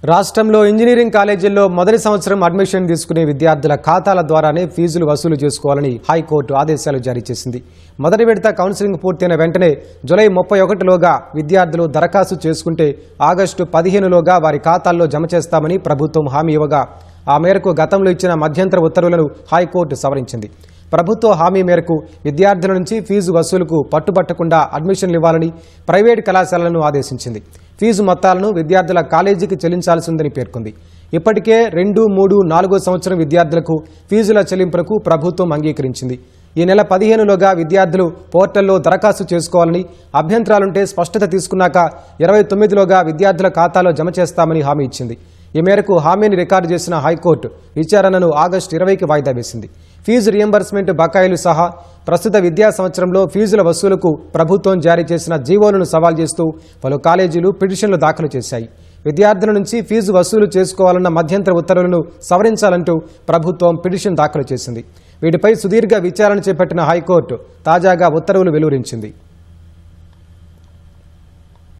రాష్ట్రంలో ఇంజనీరింగ్ కాలేజీల్లో మొదటి సంవత్సరం అడ్మిషన్ తీసుకునే విద్యార్థుల ఖాతాల ద్వారానే ఫీజులు వసూలు చేసుకోవాలని హైకోర్టు ఆదేశాలు జారీ చేసింది. మొదటి విడత కౌన్సిలింగ్ పూర్తయిన వెంటనే జూలై 31లోగా విద్యార్థులు దరఖాస్తు చేసుకుంటే ఆగస్టు 15లోగా వారి ఖాతాల్లో జమ చేస్తామని ప్రభుత్వం హామీ ఇవ్వగా ఆ మేరకు గతంలో ఇచ్చిన మధ్యంతర ఉత్తర్వులను హైకోర్టు సవరించింది. ప్రభుత్వ హామీ మేరకు విద్యార్థుల నుంచి ఫీజు వసూలుకు పట్టుబట్టకుండా అడ్మిషన్లు ఇవ్వాలని ప్రైవేటు కళాశాలలను ఆదేశించింది. ఫీజు మొత్తాలను విద్యార్థుల కాలేజీకి చెల్లించాల్సి ఉందని పేర్కొంది. ఇప్పటికే 2, 3, 4 సంవత్సరం విద్యార్థులకు ఫీజుల చెల్లింపులకు ప్రభుత్వం అంగీకరించింది. ఈ నెల 15లోగా విద్యార్థులు పోర్టల్లో దరఖాస్తు చేసుకోవాలని, అభ్యంతరాలుంటే స్పష్టత తీసుకున్నాక 29లోగా విద్యార్థుల ఖాతాలో జమ చేస్తామని హామీ ఇచ్చింది. ఈ మేరకు హామీని రికార్డు చేసిన హైకోర్టు విచారణను ఆగస్టు 20కి వాయిదా వేసింది. ఫీజు రియంబర్స్మెంట్ బకాయిలు సహా ప్రస్తుత విద్యా సంవత్సరంలో ఫీజుల వసూలుకు ప్రభుత్వం జారీ చేసిన జీవోలను సవాల్ చేస్తూ పలు కాలేజీలు పిటిషన్లు దాఖలు చేశాయి. విద్యార్థుల నుంచి ఫీజు వసూలు చేసుకోవాలన్న మధ్యంతర ఉత్తర్వులను సవరించాలంటూ ప్రభుత్వం పిటిషన్ దాఖలు చేసింది. వీటిపై సుదీర్ఘ విచారణ చేపట్టిన హైకోర్టు తాజాగా ఉత్తర్వులు వెలువరించింది.